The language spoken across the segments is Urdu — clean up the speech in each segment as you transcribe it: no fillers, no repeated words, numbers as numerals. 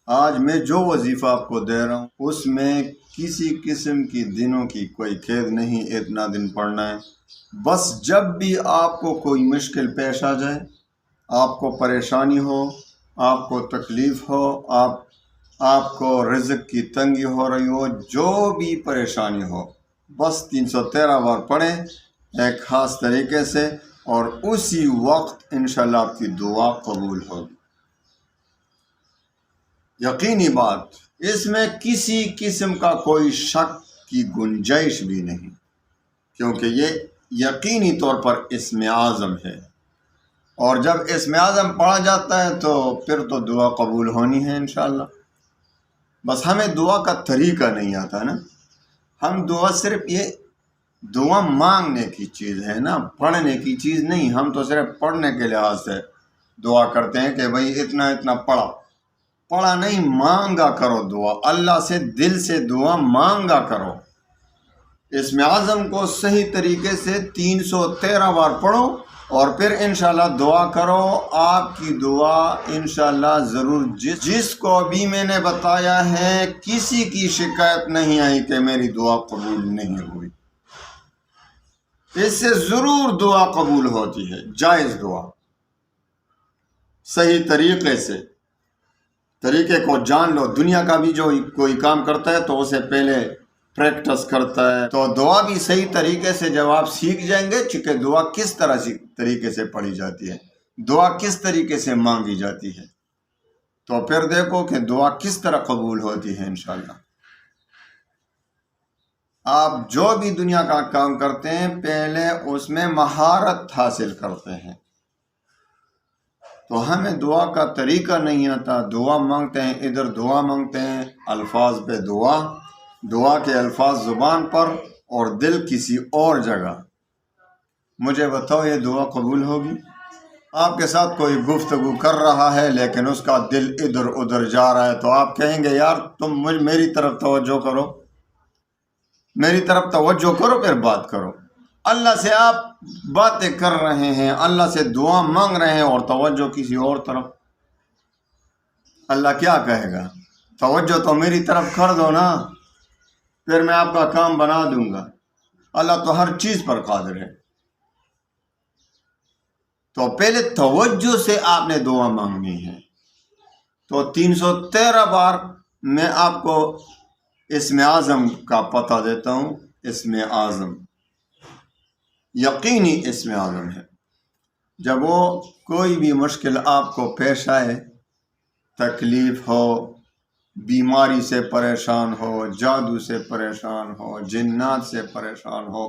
آج میں جو وظیفہ آپ کو دے رہا ہوں اس میں کسی قسم کی دنوں کی کوئی قید نہیں، اتنا دن پڑھنا ہے۔ بس جب بھی آپ کو کوئی مشکل پیش آ جائے، آپ کو پریشانی ہو، آپ کو تکلیف ہو، آپ کو رزق کی تنگی ہو رہی ہو، جو بھی پریشانی ہو، بس 313 بار پڑھیں ایک خاص طریقے سے، اور اسی وقت انشاءاللہ آپ کی دعا قبول ہوگی۔ یقینی بات، اس میں کسی قسم کا کوئی شک کی گنجائش بھی نہیں، کیونکہ یہ یقینی طور پر اسم اعظم ہے، اور جب اسم اعظم پڑھا جاتا ہے تو پھر تو دعا قبول ہونی ہے انشاءاللہ۔ بس ہمیں دعا کا طریقہ نہیں آتا نا، ہم دعا صرف یہ دعا مانگنے کی چیز ہے نا، پڑھنے کی چیز نہیں۔ ہم تو صرف پڑھنے کے لحاظ سے دعا کرتے ہیں کہ بھئی اتنا اتنا پڑھا نہیں، مانگا کرو دعا، اللہ سے دل سے دعا مانگا کرو۔ اسم اعظم کو صحیح طریقے سے 313 بار پڑھو اور پھر انشاءاللہ دعا کرو، آپ کی دعا انشاءاللہ ضرور۔ جس کو بھی میں نے بتایا ہے کسی کی شکایت نہیں آئی کہ میری دعا قبول نہیں ہوئی، اس سے ضرور دعا قبول ہوتی ہے، جائز دعا، صحیح طریقے سے۔ طریقے کو جان لو، دنیا کا بھی جو کوئی کام کرتا ہے تو اسے پہلے پریکٹس کرتا ہے، تو دعا بھی صحیح طریقے سے جب آپ سیکھ جائیں گے کہ دعا کس طرح طریقے سے پڑھی جاتی ہے، دعا کس طریقے سے مانگی جاتی ہے، تو پھر دیکھو کہ دعا کس طرح قبول ہوتی ہے انشاءاللہ۔ آپ جو بھی دنیا کا کام کرتے ہیں پہلے اس میں مہارت حاصل کرتے ہیں، تو ہمیں دعا کا طریقہ نہیں آتا، دعا مانگتے ہیں، ادھر دعا مانگتے ہیں، الفاظ پہ دعا کے الفاظ زبان پر اور دل کسی اور جگہ۔ مجھے بتاؤ یہ دعا قبول ہوگی؟ آپ کے ساتھ کوئی گفتگو کر رہا ہے لیکن اس کا دل ادھر ادھر جا رہا ہے، تو آپ کہیں گے یار تم میری طرف توجہ کرو، میری طرف توجہ کرو، پھر بات کرو۔ اللہ سے آپ باتیں کر رہے ہیں، اللہ سے دعا مانگ رہے ہیں اور توجہ کسی اور طرف، اللہ کیا کہے گا؟ توجہ تو میری طرف کر دو نا، پھر میں آپ کا کام بنا دوں گا۔ اللہ تو ہر چیز پر قادر ہے، تو پہلے توجہ سے آپ نے دعا مانگنی ہے۔ تو 313 بار میں آپ کو اسم اعظم کا پتہ دیتا ہوں۔ اسم اعظم یقینی اسم اعظم ہے۔ جب وہ کوئی بھی مشکل آپ کو پیش آئے، تکلیف ہو، بیماری سے پریشان ہو، جادو سے پریشان ہو، جنات سے پریشان ہو،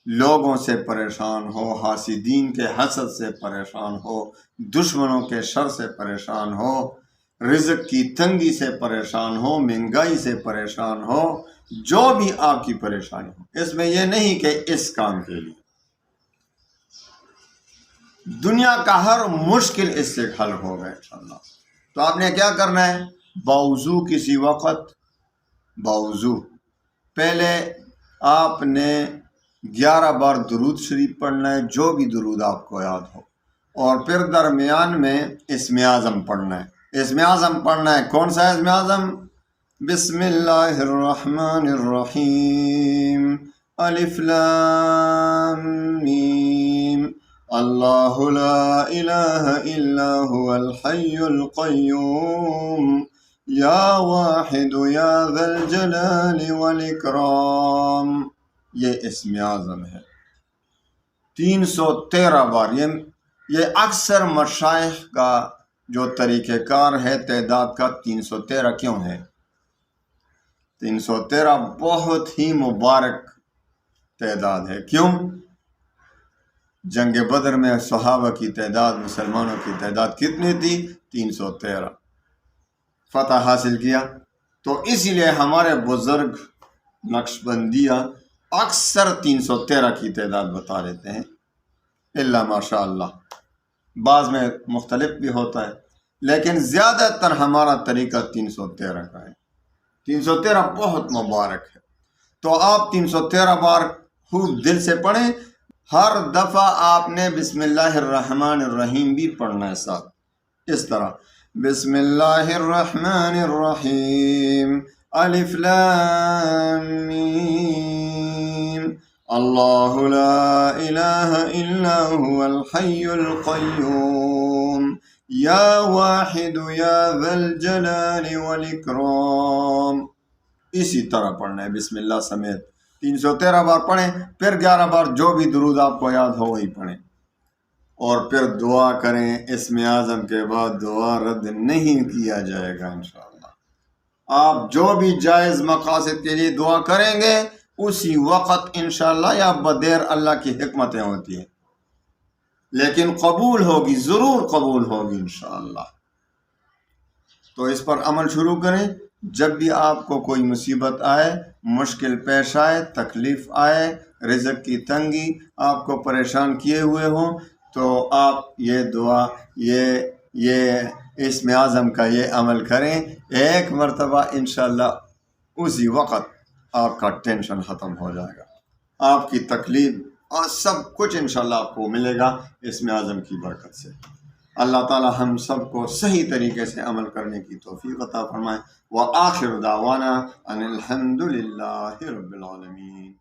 لوگوں سے پریشان ہو، حاسدین کے حسد سے پریشان ہو، دشمنوں کے شر سے پریشان ہو، رزق کی تنگی سے پریشان ہو، مہنگائی سے پریشان ہو، جو بھی آپ کی پریشانی ہو، اس میں یہ نہیں کہ اس کام کے لیے، دنیا کا ہر مشکل اس سے حل ہوگا انشاءاللہ۔ تو آپ نے کیا کرنا ہے؟ باوضو کسی وقت، باوضو پہلے آپ نے 11 بار درود شریف پڑھنا ہے، جو بھی درود آپ کو یاد ہو، اور پھر درمیان میں اسم اعظم پڑھنا ہے۔ اسم اعظم پڑھنا ہے، کون سا اسم اعظم؟ بسم اللہ الرحمن الرحیم، الف لام میم، اللہ لا الہ الا هو الحی القیوم، یا واحد یا ذا الجلال والاکرام۔ یہ اسم اعظم ہے 313 بار۔ یہ اکثر مشائخ کا جو طریقہ کار ہے تعداد کا 313 کیوں ہے؟ 313 بہت ہی مبارک تعداد ہے۔ کیوں؟ جنگ بدر میں صحابہ کی تعداد، مسلمانوں کی تعداد کتنی تھی؟ 313 فتح حاصل کیا، تو اسی لیے ہمارے بزرگ نقشبندیہ اکثر 313 کی تعداد بتا دیتے ہیں، اللہ ماشاء اللہ، بعض میں مختلف بھی ہوتا ہے، لیکن زیادہ تر ہمارا طریقہ 313 کا ہے۔ 313 بہت مبارک ہے، تو آپ 313 بار خوب دل سے پڑھیں۔ ہر دفعہ آپ نے بسم اللہ الرحمن الرحیم بھی پڑھنا ہے ساتھ، اس طرح بسم اللہ الرحمن الرحیم الف لام میم اللہ لا الہ الا هو الحی القیوم یا واحد یا ذا الجلال والاکرام. اسی طرح پڑھنا ہے بسم اللہ سمیت 313 بار پڑھیں، پھر 11 بار جو بھی درود آپ کو یاد ہو وہی پڑھیں، اور پھر دعا کریں. اسم اعظم کے بعد دعا رد نہیں کیا جائے گا انشاءاللہ. آپ جو بھی جائز مقاصد کے لیے دعا کریں گے اسی وقت انشاءاللہ یا بدیر اللہ کی حکمتیں ہوتی ہیں، لیکن قبول ہوگی، ضرور قبول ہوگی انشاءاللہ. تو اس پر عمل شروع کریں. جب بھی آپ کو کوئی مصیبت آئے، مشکل پیش آئے، تکلیف آئے، رزق کی تنگی آپ کو پریشان کیے ہوئے ہوں، تو آپ یہ دعا یہ اسم اعظم کا یہ عمل کریں. ایک مرتبہ انشاءاللہ اسی وقت آپ کا ٹینشن ختم ہو جائے گا، آپ کی تکلیف اور سب کچھ انشاءاللہ آپ کو ملے گا اسم اعظم کی برکت سے. اللہ تعالی ہم سب کو صحیح طریقے سے عمل کرنے کی توفیق عطا فرمائے. وآخر دعوانا ان الحمد للہ رب العالمین.